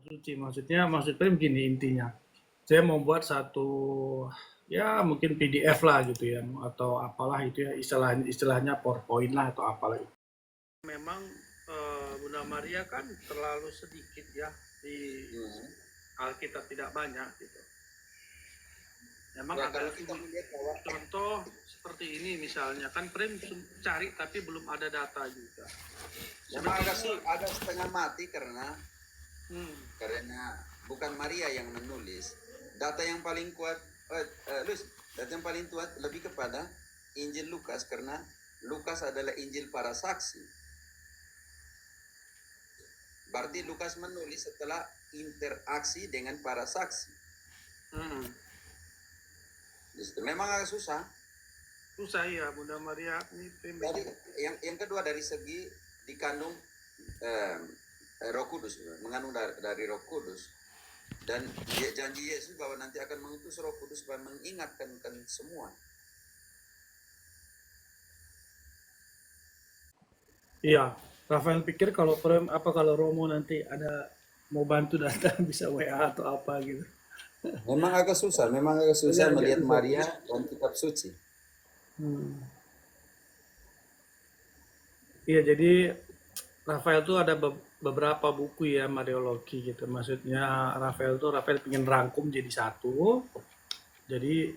Suci maksud Prim gini intinya. Saya mau buat satu ya mungkin PDF lah gitu ya atau apalah itu ya istilahnya PowerPoint lah atau apalah itu. Memang Bunda Maria kan terlalu sedikit ya di Alkitab tidak banyak gitu. Memang Ya, agak kalau kita melihat bahwa contoh seperti ini misalnya kan Prim cari tapi belum ada data juga. memang agak setengah mati karena bukan Maria yang menulis. Data yang paling kuat, data yang paling kuat lebih kepada Injil Lukas karena Lukas adalah Injil para saksi. Berarti Lukas menulis setelah interaksi dengan para saksi. Memang agak susah. Susah ya Bunda Maria ini. Jadi yang kedua dari segi dikandung Roh Kudus, mengandung dari Roh Kudus, dan janji Yesus bahwa nanti akan mengutus Roh Kudus supaya mengingatkan semua. Iya, Rafael pikir kalau Romo nanti ada mau bantu data bisa WA atau apa gitu. Memang agak susah melihat Maria dan kitab suci. Iya, jadi Rafael tuh ada beberapa buku ya Mariologi gitu. Maksudnya Rafael pengen rangkum jadi satu. Jadi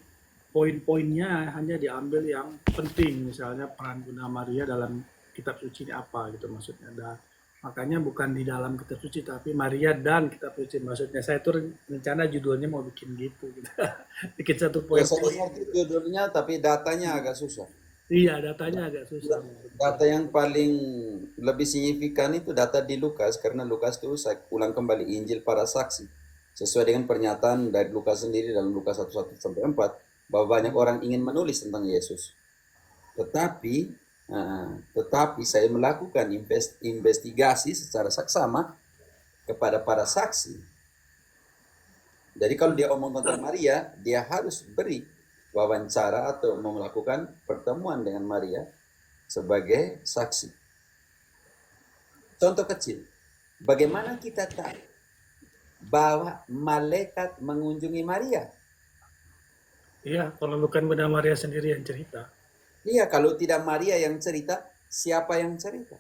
poin-poinnya hanya diambil yang penting, misalnya peran Bunda Maria dalam kitab suci ini apa gitu maksudnya. Makanya bukan di dalam kitab suci tapi Maria dan kitab suci, maksudnya saya tuh rencana judulnya mau bikin gitu. Bikin satu poin. Saya ngerti judulnya tapi datanya agak susah. Iya, datanya agak susah. Data yang paling lebih signifikan itu data di Lukas karena Lukas itu saya ulang kembali Injil para saksi sesuai dengan pernyataan dari Lukas sendiri dalam Lukas 1:1-4 bahwa banyak orang ingin menulis tentang Yesus. Tetapi saya melakukan investigasi secara saksama kepada para saksi. Jadi kalau dia omong tentang Maria, dia harus beri wawancara atau melakukan pertemuan dengan Maria sebagai saksi. Contoh kecil, bagaimana kita tahu bahwa malaikat mengunjungi Maria? Iya, kalau bukan Bunda Maria sendiri yang cerita. Iya, kalau tidak Maria yang cerita, siapa yang cerita?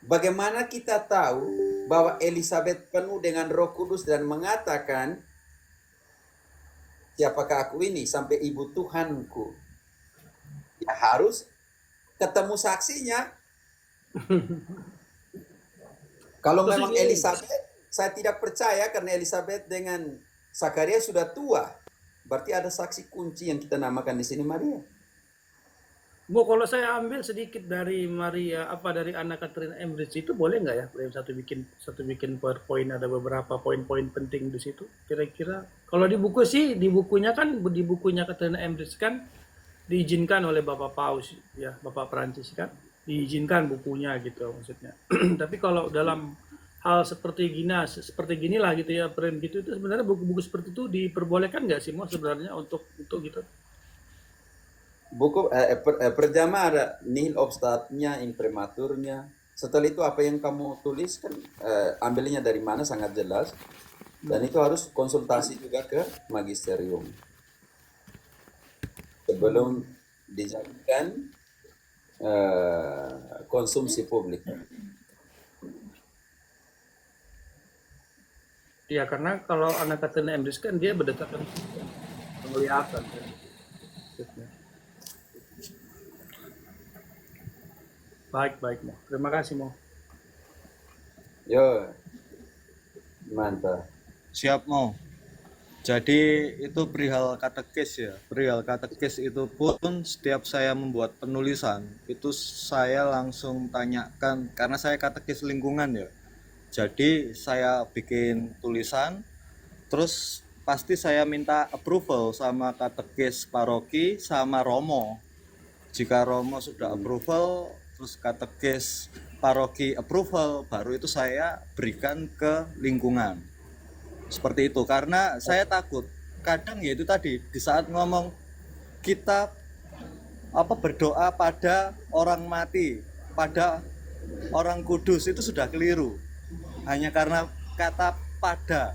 Bagaimana kita tahu bahwa Elizabeth penuh dengan Roh Kudus dan mengatakan, siapakah aku ini sampai ibu Tuhanku? Ya harus ketemu saksinya. Kalau memang Elizabeth, saya tidak percaya karena Elizabeth dengan Zakaria sudah tua. Berarti ada saksi kunci yang kita namakan di sini Maria. Bu, kalau saya ambil sedikit dari Maria, dari Anna Catherine Emmerich itu boleh nggak ya? Satu bikin PowerPoint, ada beberapa poin-poin penting di situ. Kira-kira kalau di buku sih, di bukunya Catherine Emmerich kan diizinkan oleh Bapak Paus ya, Bapak Prancis kan, diizinkan bukunya gitu maksudnya. Tapi kalau dalam hal seperti gini lah gitu ya, Prim gitu, itu sebenarnya buku-buku seperti itu diperbolehkan nggak sih mau sebenarnya untuk gitu? Buku pertama ada nihil obstatnya, imprimaturnya. Setelah itu apa yang kamu tulis kan ambilnya dari mana sangat jelas. Dan itu harus konsultasi juga ke magisterium sebelum dijadikan konsumsi publik. Ya karena kalau anak Catherine Emmerich kan dia berdasarkan penglihatan kan. Baik Mo. Terima kasih Mo. Yo, mantap. Siap Mo. Jadi itu perihal katekis ya. Perihal katekis itu pun setiap saya membuat penulisan itu saya langsung tanyakan karena saya katekis lingkungan ya. Jadi saya bikin tulisan terus pasti saya minta approval sama katekis paroki sama Romo. Jika Romo sudah approval, terus katekis paroki approval, baru itu saya berikan ke lingkungan. Seperti itu, karena saya takut kadang ya itu tadi di saat ngomong kita berdoa pada orang mati, pada orang kudus itu sudah keliru. Hanya karena kata pada.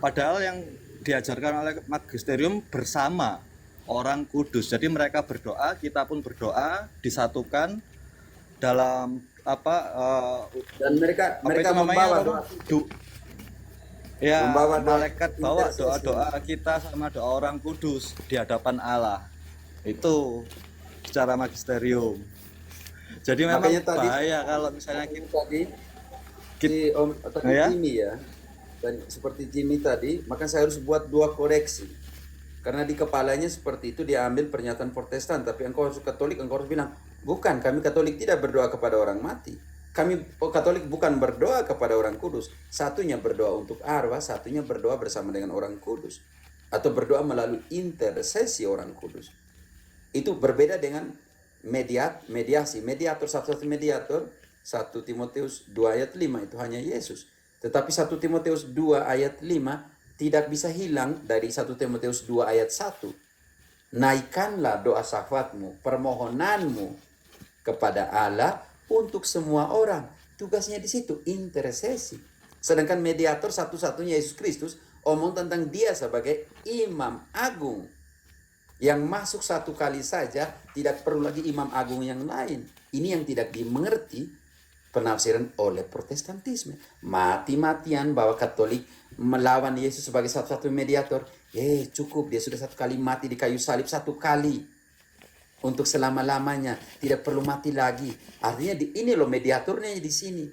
Padahal yang diajarkan oleh magisterium bersama orang kudus. Jadi mereka berdoa, kita pun berdoa, disatukan dalam Dan mereka apa mereka itu namanya membawa Romo? doa, Ya, membawa doa malaikat bawa intercession. doa-doa kita sama doa orang kudus di hadapan Allah. Itu secara magisterium. Jadi memang Makanya tadi bahaya kalau misalnya kita, tadi kita si Om tadi ya, Jimmy ya, dan seperti Jimmy tadi, maka saya harus buat dua koreksi. Karena di kepalanya seperti itu dia ambil pernyataan Protestan, tapi engkau harus Katolik, engkau harus bilang, bukan, kami Katolik tidak berdoa kepada orang mati. Kami Katolik bukan berdoa kepada orang kudus. Satunya berdoa untuk arwah, satunya berdoa bersama dengan orang kudus. Atau berdoa melalui intercesi orang kudus. Itu berbeda dengan mediasi. Mediator, satu-satu mediator, 1 Timotius 2 ayat 5 itu hanya Yesus. Tetapi 1 Timotius 2 ayat 5 tidak bisa hilang dari 1 Timotius 2 ayat 1. Naikkanlah doa syafaatmu, permohonanmu kepada Allah untuk semua orang. Tugasnya di situ, intercesi. Sedangkan mediator satu-satunya Yesus Kristus omong tentang dia sebagai imam agung. Yang masuk satu kali saja, tidak perlu lagi imam agung yang lain. Ini yang tidak dimengerti penafsiran oleh Protestantisme. Mati-matian bahwa Katolik melawan Yesus sebagai satu-satu mediator. Cukup, dia sudah satu kali mati di kayu salib, satu kali. Untuk selama-lamanya, tidak perlu mati lagi. Artinya ini loh mediatornya di sini.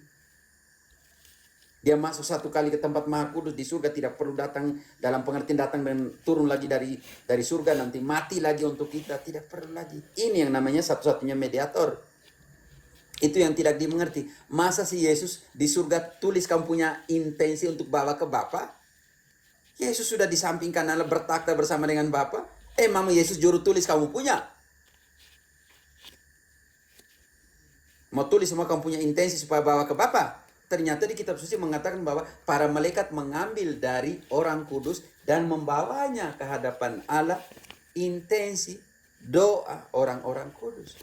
Dia masuk satu kali ke tempat Maha Kudus di surga, tidak perlu datang dalam pengertian datang dan turun lagi dari surga, nanti mati lagi untuk kita, tidak perlu lagi. Ini yang namanya satu-satunya mediator. Itu yang tidak dimengerti. Masa si Yesus di surga tulis kamu punya intensi untuk bawa ke Bapa? Yesus sudah di samping kanan bertakhta bersama dengan Bapa. Emang Yesus juru tulis kamu punya? Mau tulis semua kamu punya intensi supaya bawa ke Bapa? Ternyata di kitab suci mengatakan bahwa para malaikat mengambil dari orang kudus dan membawanya ke hadapan Allah intensi doa orang-orang kudus.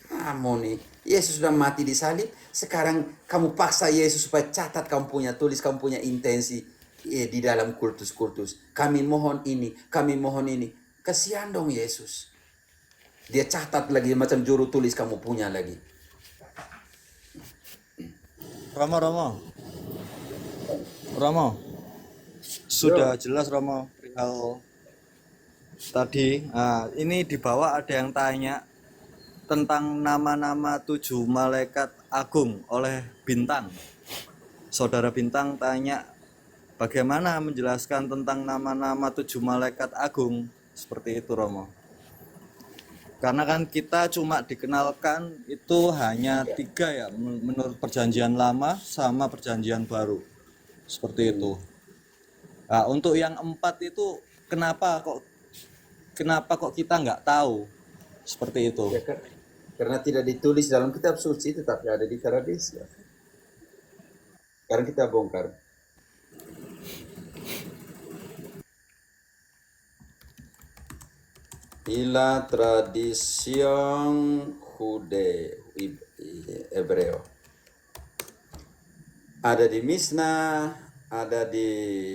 Kamu nih, Yesus sudah mati di salib, sekarang kamu paksa Yesus supaya catat kamu punya tulis, kamu punya intensi di dalam kultus-kultus. Kami mohon ini, kami mohon ini. Kasihan dong Yesus. Dia catat lagi macam juru tulis kamu punya lagi. Romo, sudah jelas Romo perihal tadi. Nah, ini di bawah ada yang tanya tentang nama-nama 7 malaikat agung oleh Bintang. Saudara Bintang tanya bagaimana menjelaskan tentang nama-nama 7 malaikat agung seperti itu Romo. Karena kan kita cuma dikenalkan itu hanya 3 ya menurut perjanjian lama sama perjanjian baru. Seperti itu. Nah, untuk yang 4 itu kenapa kok kita nggak tahu seperti itu? Ya, karena tidak ditulis dalam kitab suci tetapi ada di tradisi. Sekarang kita bongkar. La tradition Hebreo. Ada di Mishnah, ada di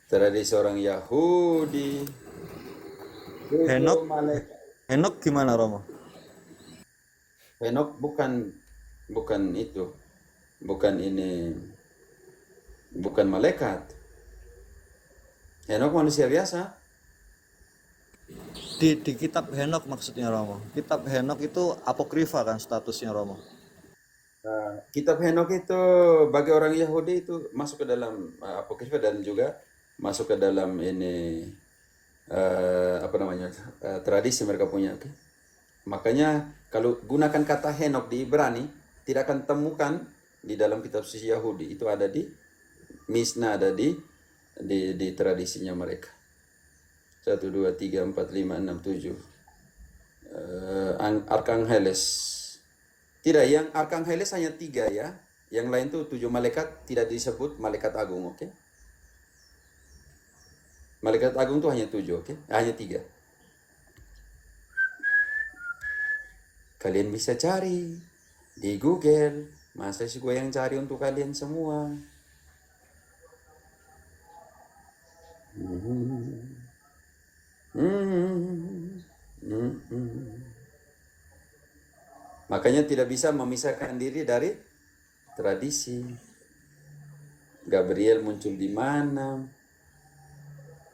tradisi orang Yahudi. Henok gimana Romo? Henok bukan itu. Bukan malaikat. Henok manusia biasa. Di kitab Henok maksudnya Romo. Kitab Henok itu apokrifa kan statusnya Romo. Kitab Henok itu bagi orang Yahudi itu masuk ke dalam apokrifa dan juga masuk ke dalam ini tradisi mereka punya. Okay? Makanya kalau gunakan kata Henok di Ibrani tidak akan temukan di dalam kitab suci Yahudi, itu ada di Mishnah, ada di tradisinya mereka. 1, 2, 3, 4, 5, 6, 7 Arkangeles. Tidak, yang Arkangeles hanya 3 ya. Yang lain tuh 7 malaikat tidak disebut malaikat agung, oke? Malaikat agung tuh hanya 7, oke? Hanya 3. Kalian bisa cari di Google. Masa sih gue yang cari untuk kalian semua? Makanya tidak bisa memisahkan diri dari tradisi. Gabriel muncul di mana?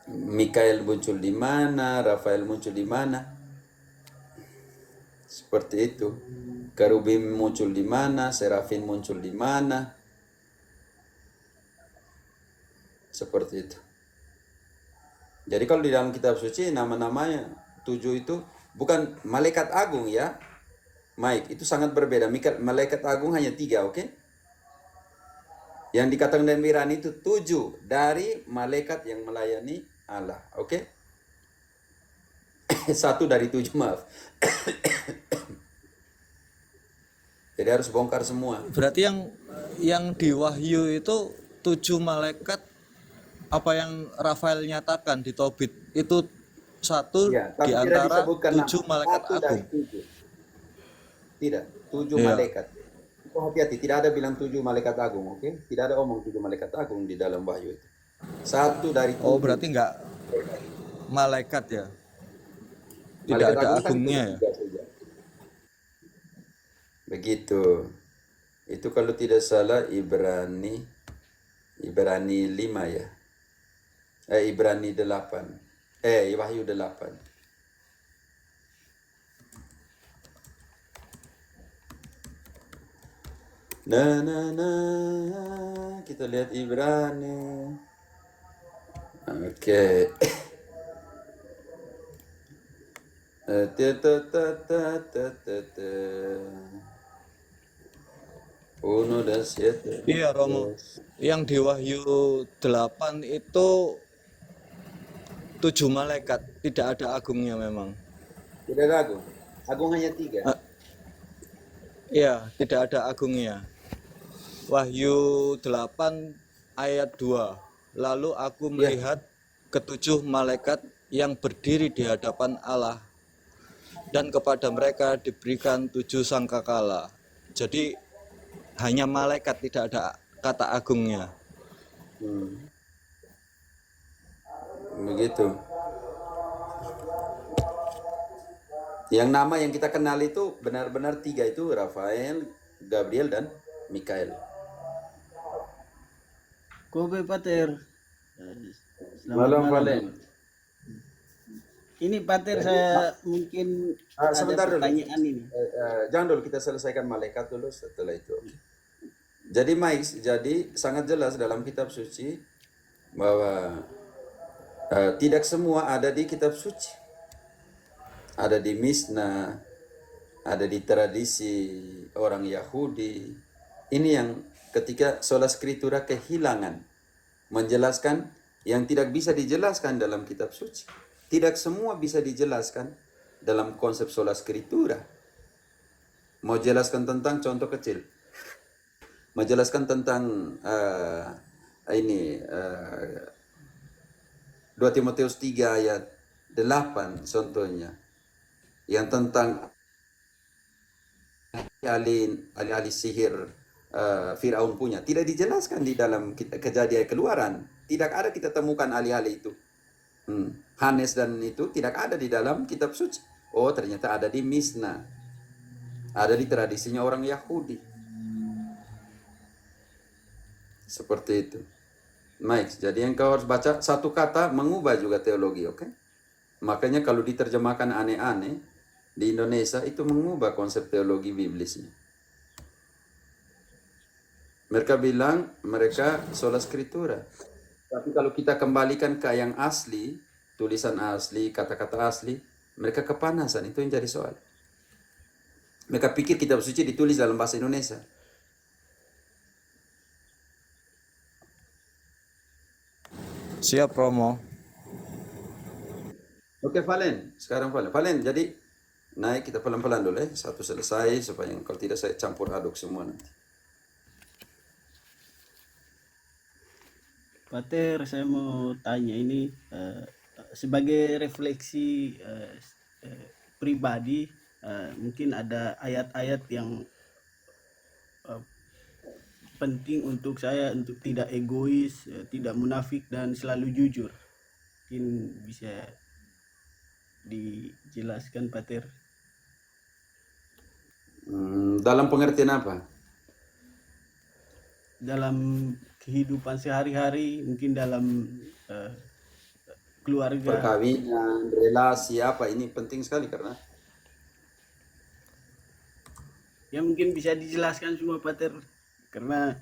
Mikael muncul di mana? Rafael muncul di mana? Seperti itu. Kerubim muncul di mana? Serafin muncul di mana? Seperti itu. Jadi kalau di dalam kitab suci nama-namanya 7 itu bukan malaikat agung ya. Mike, itu sangat berbeda. Malaikat agung hanya 3, oke? Yang dikatakan dalam Ibrani itu 7 dari malaikat yang melayani Allah, oke? 1 dari 7, maaf. Jadi harus bongkar semua. Berarti yang di Wahyu itu 7 malaikat, apa yang Rafael nyatakan di Tobit itu satu Ya, tapi di tidak antara disebutkan 7 nama. malaikat 1 dari agung. 7. Tidak, 7 Iya. malaikat. Itu hati-hati, tidak ada bilang 7 malaikat agung, oke? Tidak ada omong 7 malaikat agung di dalam Wahyu itu. 1 dari 7. Oh, berarti enggak malaikat ya? Tidak Malaikat ada agung kan agungnya ya? 3 saja. Begitu. Itu kalau tidak salah Ibrani 5 ya. Ibrani 8. Wahyu 8. Kita lihat Ibrani. Oke. Uno dan siete. Iya, Romo. Yang di Wahyu 8 itu 7 malaikat, tidak ada agungnya memang. Tidak ada agung. Agung hanya 3. Iya, tidak ada agungnya. Wahyu 8 ayat 2. Lalu aku melihat ketujuh malaikat yang berdiri di hadapan Allah, dan kepada mereka diberikan 7 sangkakala. Jadi hanya malaikat, tidak ada kata agungnya. Begitu. Yang nama yang kita kenal itu benar-benar 3 itu Rafael, Gabriel, dan Mikael. Kobe Pater. Malam Valen. Ini Pater, saya mungkin Sebentar ada dulu. pertanyaan ini. Jangan dulu, kita selesaikan malaikat dulu setelah itu. Jadi jadi sangat jelas dalam kitab suci bahwa tidak semua ada di kitab suci. Ada di Misna, ada di tradisi orang Yahudi. Ini yang ketika sola scriptura kehilangan menjelaskan yang tidak bisa dijelaskan dalam kitab suci. Tidak semua bisa dijelaskan dalam konsep sola scriptura. Mau jelaskan tentang contoh kecil. Menjelaskan tentang 2 Timotius 3 ayat 8 contohnya. Yang tentang alih-alih sihir Firaun punya. Tidak dijelaskan di dalam Kejadian Keluaran. Tidak ada kita temukan alih-alih itu. Hanes dan itu tidak ada di dalam kitab suci. Oh, ternyata ada di Misna. Ada di tradisinya orang Yahudi. Seperti itu. Mike, jadi yang kau harus baca satu kata mengubah juga teologi, oke? Makanya kalau diterjemahkan aneh-aneh di Indonesia itu mengubah konsep teologi biblisnya. Mereka bilang mereka sola scriptura. Tapi kalau kita kembalikan ke yang asli, tulisan asli, kata-kata asli, mereka kepanasan. Itu yang jadi soal. Mereka pikir kitab suci ditulis dalam bahasa Indonesia. Siap, Romo. Oke, Valen. Sekarang Valen, jadi naik kita pelan-pelan dulu ya. Satu selesai supaya kalau tidak saya campur aduk semua nanti. Pater, saya mau tanya ini sebagai refleksi pribadi, mungkin ada ayat-ayat yang penting untuk saya untuk tidak egois, tidak munafik dan selalu jujur. Mungkin bisa dijelaskan Pater. Dalam pengertian apa? Dalam kehidupan sehari-hari, mungkin dalam keluarga. Perkawinan, relasi apa, ini penting sekali karena Ya mungkin bisa dijelaskan semua Pater, karena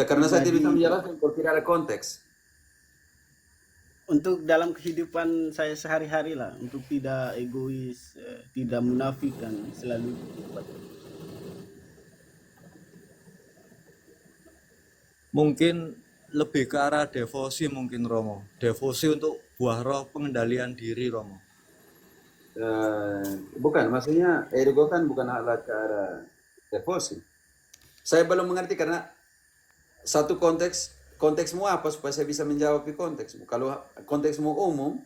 karena saya tidak bisa pribadi, menjelaskan kalau tidak ada konteks. untuk dalam kehidupan saya sehari-hari lah, untuk tidak egois, tidak munafik dan selalu jujur, Pater. Mungkin lebih ke arah devosi mungkin Romo. Devosi untuk buah roh pengendalian diri Romo. Bukan, maksudnya ego kan bukan alat ke arah devosi. Saya belum mengerti karena satu konteksmu apa supaya saya bisa menjawab di konteksmu. Kalau konteksmu umum,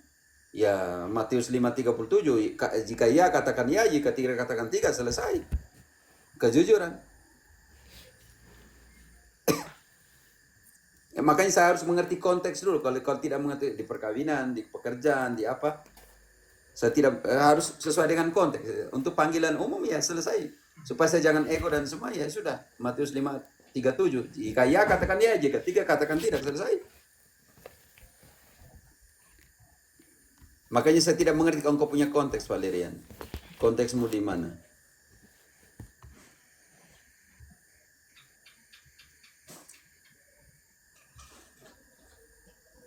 ya Matius 5:37, jika ya katakan ya, jika tidak katakan tidak, selesai. Kejujuran. Makanya saya harus mengerti konteks dulu. Kalau tidak mengerti di perkawinan, di pekerjaan, di apa, saya tidak harus sesuai dengan konteks. Untuk panggilan umum ya selesai. Supaya saya jangan ego dan semua, ya sudah. Matius 5:37. Jika ya katakan ya, jika tidak katakan tidak, selesai. Makanya saya tidak mengerti kalau engkau punya konteks, Valerian. Konteksmu di mana?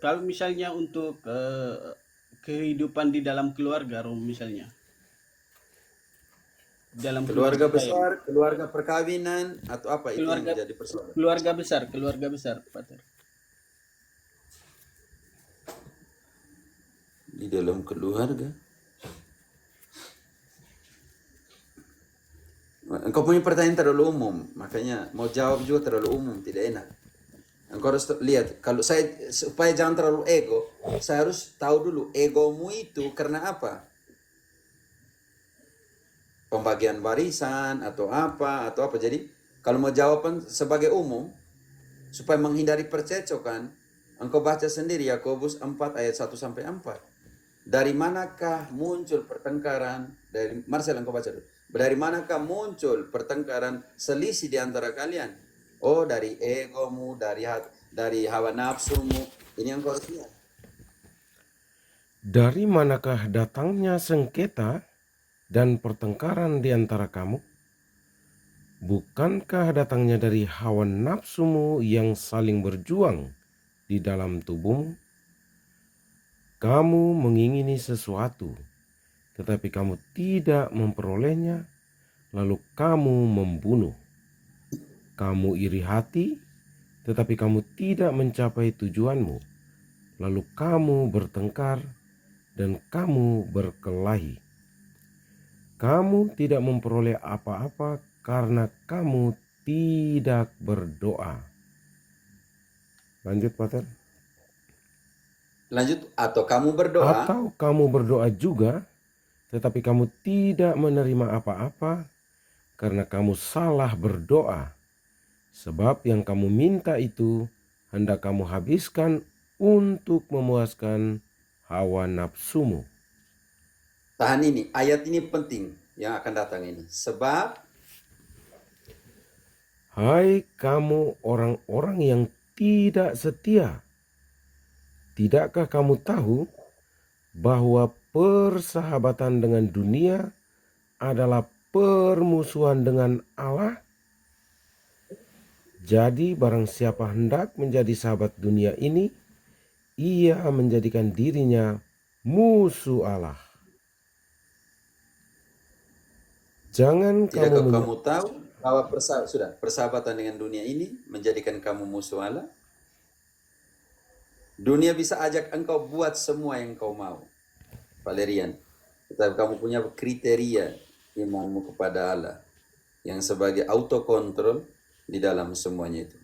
Kalau misalnya untuk kehidupan di dalam keluarga, Rom, misalnya dalam Keluarga keluarga saya, besar, keluarga perkawinan, atau apa itu yang keluarga menjadi persoalan? keluarga besar Pater. Di dalam keluarga. Engkau punya pertanyaan terlalu umum, makanya mau jawab juga terlalu umum, tidak enak. Engkau harus lihat, kalau saya, supaya jangan terlalu ego, saya harus tahu dulu egomu itu karena apa? Pembagian warisan atau apa. Jadi kalau mau jawaban sebagai umum, supaya menghindari percecokan, engkau baca sendiri Yakobus 4 ayat 1-4. Dari manakah muncul pertengkaran? Dari Marcel, engkau baca dulu. Dari manakah muncul pertengkaran, selisih di antara kalian? Oh, dari egomu, dari hawa nafsumu. Ini yang kau harus lihat. Dari manakah datangnya sengketa dan pertengkaran di antara kamu? Bukankah datangnya dari hawa nafsumu yang saling berjuang di dalam tubuhmu? Kamu mengingini sesuatu, tetapi kamu tidak memperolehnya, lalu kamu membunuh. Kamu iri hati, tetapi kamu tidak mencapai tujuanmu, lalu kamu bertengkar dan kamu berkelahi. Kamu tidak memperoleh apa-apa karena kamu tidak berdoa. Lanjut, Pater. Lanjut, atau kamu berdoa. Atau kamu berdoa juga, tetapi kamu tidak menerima apa-apa karena kamu salah berdoa. Sebab yang kamu minta itu hendak kamu habiskan untuk memuaskan hawa nafsumu. Tahan ini, ayat ini penting yang akan datang ini. Sebab, Hai kamu orang-orang yang tidak setia, tidakkah kamu tahu bahwa persahabatan dengan dunia adalah permusuhan dengan Allah? Jadi barang siapa hendak menjadi sahabat dunia ini, ia menjadikan dirinya musuh Allah. Jangan tidakkah kamu kamu tahu bahwa persahabatan dengan dunia ini menjadikan kamu musuh Allah? Dunia bisa ajak engkau buat semua yang kau mau, Valerian. Tetapi kamu punya kriteria imanmu kepada Allah yang sebagai autokontrol di dalam semuanya itu.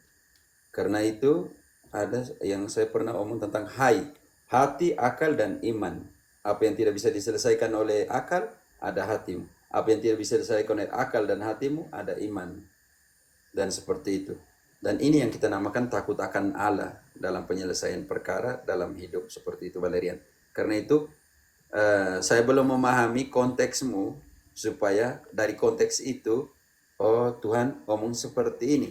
Karena itu ada yang saya pernah omong tentang hati, akal, dan iman. Apa yang tidak bisa diselesaikan oleh akal, ada hatimu. Apa yang tidak bisa diselesaikan oleh akal dan hatimu, ada iman. Dan seperti itu. Dan ini yang kita namakan takut akan Allah dalam penyelesaian perkara dalam hidup. Seperti itu, Valerian. Karena itu, saya belum memahami konteksmu, supaya dari konteks itu, oh Tuhan ngomong seperti ini.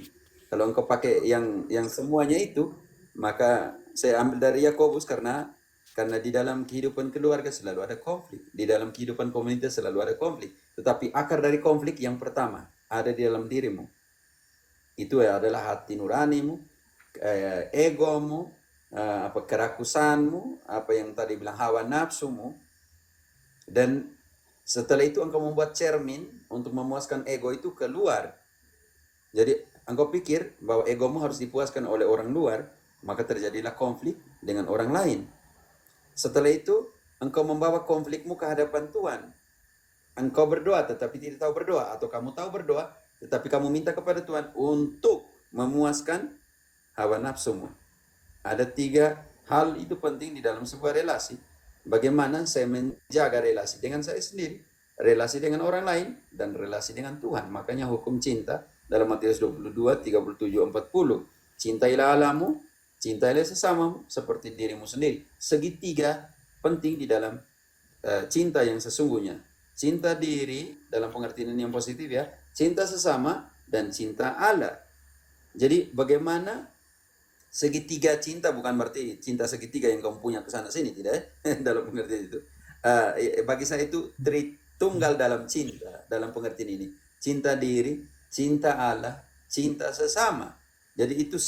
Kalau engkau pakai yang semuanya itu, maka saya ambil dari Yakobus karena di dalam kehidupan keluarga selalu ada konflik, di dalam kehidupan komunitas selalu ada konflik. Tetapi akar dari konflik yang pertama ada di dalam dirimu. Itu adalah hati nuranimu, egomu, kerakusanmu, apa yang tadi bilang hawa nafsumu. Dan setelah itu engkau membuat cermin untuk memuaskan ego itu keluar. Jadi engkau pikir bahwa egomu harus dipuaskan oleh orang luar, maka terjadilah konflik dengan orang lain. Setelah itu engkau membawa konflikmu ke hadapan Tuhan. Engkau berdoa tetapi tidak tahu berdoa, atau kamu tahu berdoa tetapi kamu minta kepada Tuhan untuk memuaskan hawa nafsumu. Ada 3 hal itu penting di dalam sebuah relasi. Bagaimana saya menjaga relasi dengan saya sendiri, relasi dengan orang lain, dan relasi dengan Tuhan. Makanya hukum cinta dalam Matius 22, 37, 40. Cintailah Allahmu, cintailah sesamamu seperti dirimu sendiri. Segitiga penting di dalam cinta yang sesungguhnya. Cinta diri dalam pengertian yang positif ya, cinta sesama dan cinta Allah. Jadi bagaimana segitiga cinta, bukan berarti cinta segitiga yang kamu punya ke sana sini, tidak ya? Dalam pengertian itu. Bagi saya itu tritunggal dalam cinta, dalam pengertian ini. Cinta diri, cinta Allah, cinta sesama. Jadi itu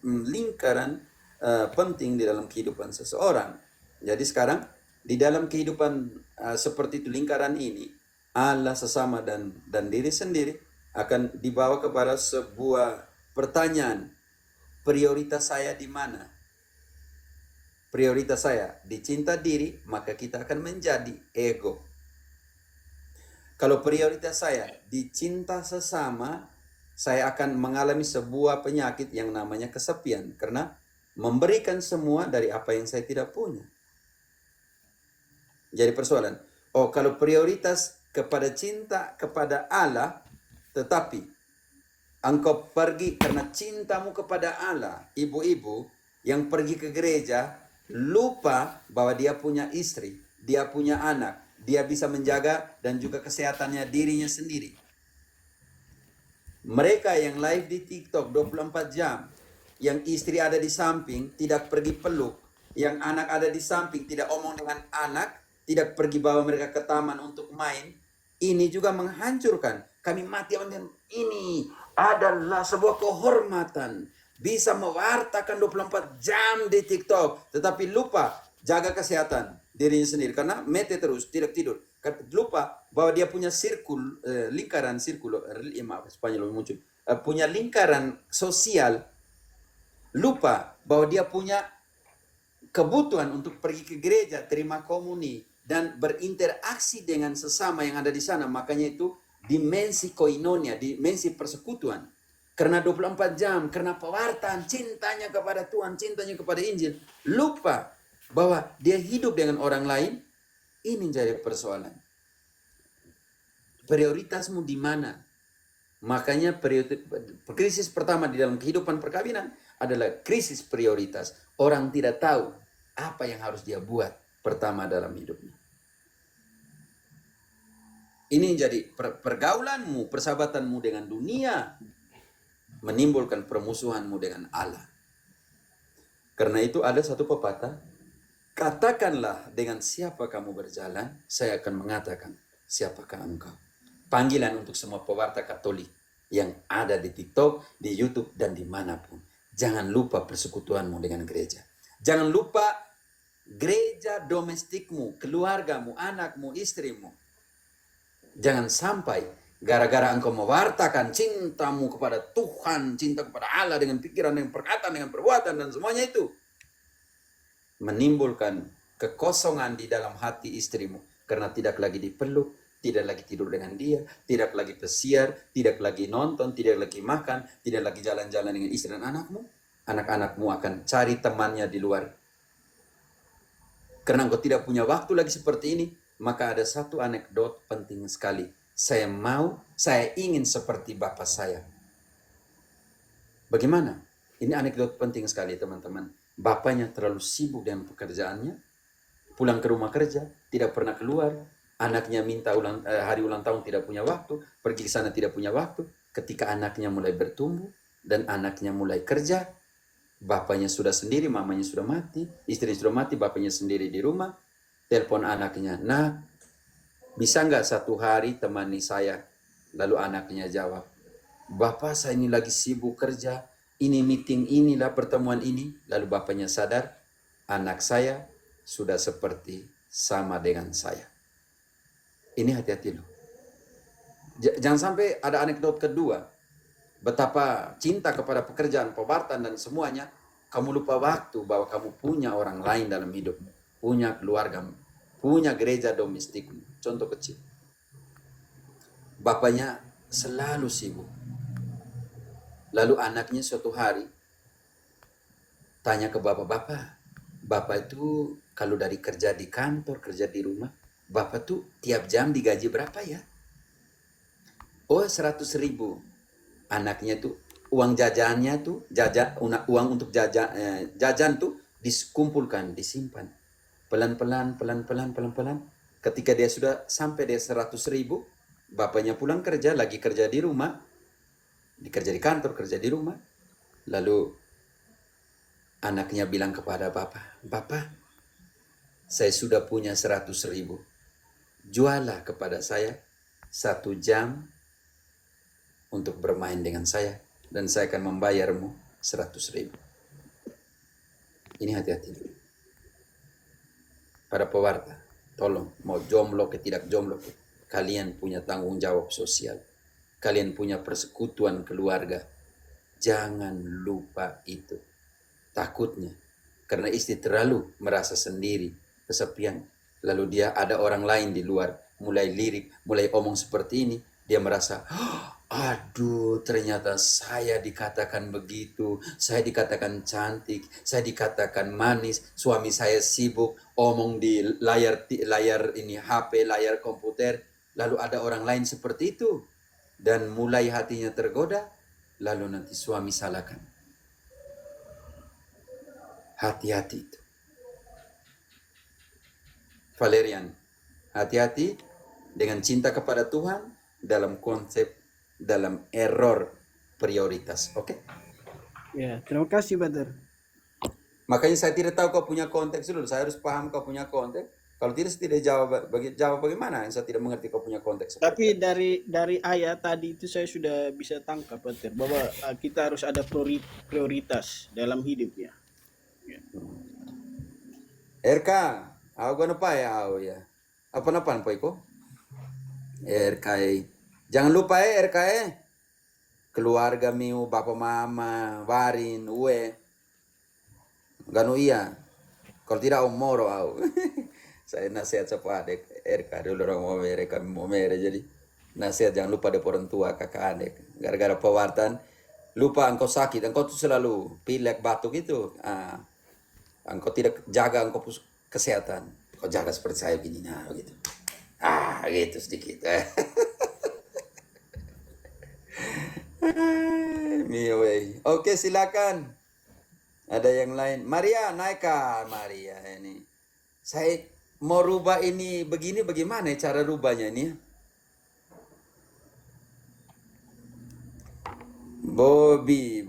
lingkaran penting di dalam kehidupan seseorang. Jadi sekarang di dalam kehidupan seperti itu, lingkaran ini, Allah, sesama, dan diri sendiri akan dibawa kepada sebuah pertanyaan. Prioritas saya di mana? Prioritas saya di cinta diri, maka kita akan menjadi ego. Kalau prioritas saya di cinta sesama, saya akan mengalami sebuah penyakit yang namanya kesepian. Karena memberikan semua dari apa yang saya tidak punya. Jadi persoalan, kalau prioritas kepada cinta kepada Allah, tetapi engkau pergi karena cintamu kepada Allah, ibu-ibu yang pergi ke gereja, lupa bahwa dia punya istri, dia punya anak, dia bisa menjaga dan juga kesehatannya dirinya sendiri. Mereka yang live di TikTok 24 jam, yang istri ada di samping, tidak pergi peluk, yang anak ada di samping, tidak omong dengan anak, tidak pergi bawa mereka ke taman untuk main, ini juga menghancurkan. Kami mati dengan ini adalah sebuah kehormatan. Bisa mewartakan 24 jam di TikTok, tetapi lupa jaga kesehatan dirinya sendiri. Karena mete terus, tidak tidur. Lupa bahwa dia punya lingkaran Spanyol muncul. Punya lingkaran sosial. Lupa bahwa dia punya kebutuhan untuk pergi ke gereja, terima komuni, dan berinteraksi dengan sesama yang ada di sana. Makanya itu dimensi koinonia, dimensi persekutuan. Karena 24 jam, karena pewartaan, cintanya kepada Tuhan, cintanya kepada Injil. Lupa bahwa dia hidup dengan orang lain. Ini jadi persoalan. Prioritasmu di mana? Makanya krisis pertama di dalam kehidupan perkawinan adalah krisis prioritas. Orang tidak tahu apa yang harus dia buat pertama dalam hidupnya. Ini jadi pergaulanmu, persahabatanmu dengan dunia menimbulkan permusuhanmu dengan Allah. Karena itu ada satu pepatah, katakanlah dengan siapa kamu berjalan, saya akan mengatakan siapakah engkau. Panggilan untuk semua pewarta Katolik yang ada di TikTok, di YouTube, dan dimanapun. Jangan lupa persekutuanmu dengan gereja. Jangan lupa gereja domestikmu, keluargamu, anakmu, istrimu. Jangan sampai gara-gara engkau mewartakan cintamu kepada Tuhan, cinta kepada Allah dengan pikiran, dengan perkataan, dengan perbuatan, dan semuanya itu menimbulkan kekosongan di dalam hati istrimu. Karena tidak lagi dipeluk, tidak lagi tidur dengan dia, tidak lagi pesiar, tidak lagi nonton, tidak lagi makan, tidak lagi jalan-jalan dengan istri dan anakmu. Anak-anakmu akan cari temannya di luar. Karena engkau tidak punya waktu lagi seperti ini, maka ada satu anekdot penting sekali. Saya ingin seperti bapak saya. Bagaimana? Ini anekdot penting sekali teman-teman. Bapaknya terlalu sibuk dengan pekerjaannya, pulang ke rumah kerja, tidak pernah keluar. Anaknya minta hari ulang tahun, tidak punya waktu. Pergi ke sana, tidak punya waktu. Ketika anaknya mulai bertumbuh dan anaknya mulai kerja, bapaknya sudah sendiri, mamanya sudah mati, istrinya sudah mati, bapaknya sendiri di rumah. Telepon anaknya, "Nah, bisa nggak satu hari temani saya?" Lalu anaknya jawab, "Bapak, saya ini lagi sibuk kerja, ini meeting, inilah pertemuan ini." Lalu bapaknya sadar, anak saya sudah seperti sama dengan saya. Ini hati-hati loh. Jangan sampai ada anekdot kedua, betapa cinta kepada pekerjaan, pewartaan dan semuanya, kamu lupa waktu bahwa kamu punya orang lain dalam hidupmu, punya keluarga, punya gereja domestik. Contoh kecil, bapaknya selalu sibuk. Lalu anaknya suatu hari tanya ke bapak, "Bapak itu kalau dari kerja di kantor, kerja di rumah, Bapak tuh tiap jam digaji berapa ya?" "Oh, 100.000. Anaknya tuh uang jajannya tuh, uang untuk jajan tuh dikumpulkan, disimpan. Pelan-pelan. Ketika dia sudah sampai dia 100.000, bapaknya pulang kerja, lagi kerja di rumah, kerja di kantor, kerja di rumah. Lalu anaknya bilang kepada bapak, saya sudah punya 100.000. Jualah kepada saya 1 jam untuk bermain dengan saya, dan saya akan membayarmu 100.000. Ini hati-hati. Para pewarta, tolong, mau jomblo ke tidak jomblo, kalian punya tanggung jawab sosial. Kalian punya persekutuan keluarga. Jangan lupa itu. Takutnya, karena istri terlalu merasa sendiri, kesepian, lalu dia ada orang lain di luar, mulai lirik, mulai omong seperti ini, dia merasa, aduh, ternyata saya dikatakan begitu, saya dikatakan cantik, saya dikatakan manis, suami saya sibuk omong di layar ini HP, layar komputer, lalu ada orang lain seperti itu, dan mulai hatinya tergoda, lalu nanti suami salahkan. Hati-hati itu. Valerian, hati-hati dengan cinta kepada Tuhan dalam konsep, dalam error prioritas. Oke? Ya, terima kasih, Brother. Makanya saya tidak tahu kau punya konteks dulu. Saya harus paham kau punya konteks. Kalau tidak, saya tidak jawab bagaimana. Saya tidak mengerti kau punya konteks. Tapi dari ayat tadi itu saya sudah bisa tangkap, Brother, bahwa kita harus ada prioritas dalam hidup ya. RK, aku gonna pay ya. Apa-apaan po iko? RK. Jangan lupa RK. Keluarga miu, bapak mama, warin, uwe. Gano iya. Kalau tidak moro au. Saya nasihat sama adik RK dulu orang mau mere jadi nasihat jangan lupa ada orang tua kakak adik. Gara-gara pewartaan lupa engkau sakit, engkau tuh selalu pilek batuk itu. Engkau tidak jaga engkau kesehatan. Kau jaga seperti saya begini, nah begitu. Gitu sedikit. Miwei. Oke, silakan. Ada yang lain. Maria, naikkan Maria ini. Saya mau rubah ini begini, bagaimana cara rubahnya ini? Bobby,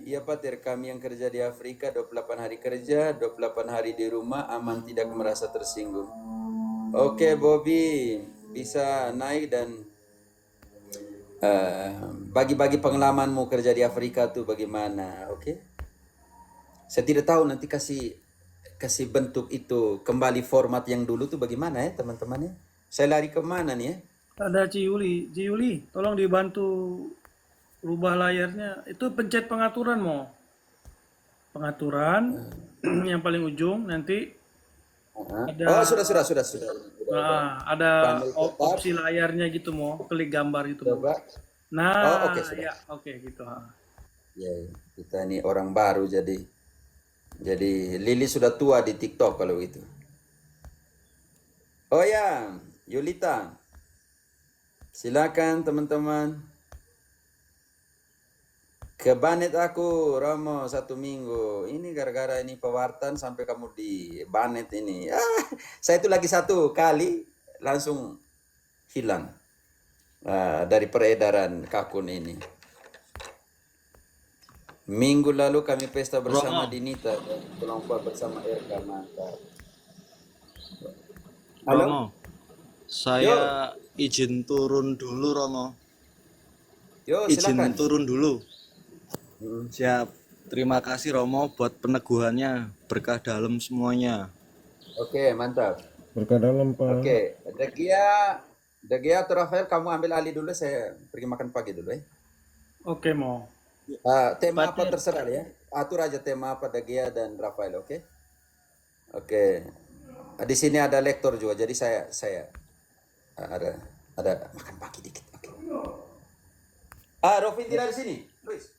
iya Pater, kami yang kerja di Afrika 28 hari kerja, 28 hari di rumah, aman tidak merasa tersinggung. Oke Bobby, bisa naik dan bagi-bagi pengalamanmu kerja di Afrika tuh bagaimana, oke? Saya tidak tahu nanti kasih bentuk itu kembali format yang dulu tuh bagaimana ya teman-teman ya? Saya lari kemana nih ya? Ada Ciuli, tolong dibantu rubah layarnya. Itu pencet pengaturan mau. Pengaturan yang paling ujung nanti ada. Oh sudah. Nah, ada Panel tetap. opsi layarnya gitu mau, klik gambar gitu. Mo. Coba. Nah, oke, sudah. ya oke gitu. Ya, kita ini orang baru jadi Lili sudah tua di TikTok kalau itu. Oh ya, Yulita. Silakan teman-teman. Ke banet aku, Romo, 1 minggu. Ini gara-gara ini pewartan sampai kamu di banet ini. Saya itu lagi 1 kali langsung hilang dari peredaran kakun ini. Minggu lalu kami pesta bersama Romo. Dinita dan kelompok bersama RK, mantap. Halo? Romo, saya izin turun dulu, Romo. Yo, Izin silakan. turun dulu. Hmm. Siap. Terima kasih Romo buat peneguhannya. Berkah dalam semuanya. Oke, mantap. Berkah dalam, Pak. Oke, Degia atau Rafael, kamu ambil alih dulu, saya pergi makan pagi dulu ya. Oke, Mo. Tema apa Pater. terserah ya. Atur aja tema apa Degia dan Rafael, oke? Oke. Di sini ada lektor juga, jadi saya ada makan pagi dikit. Oke. Rofin tidak di sini. Luis.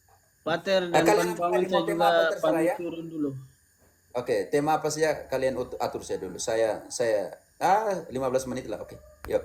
Pater dan Kalian kawan-kawan mau saya tema juga apa terserah pamit ya? turun dulu. Oke, tema apa saja kalian atur saya dulu. Saya 15 menit lah, oke. Yuk.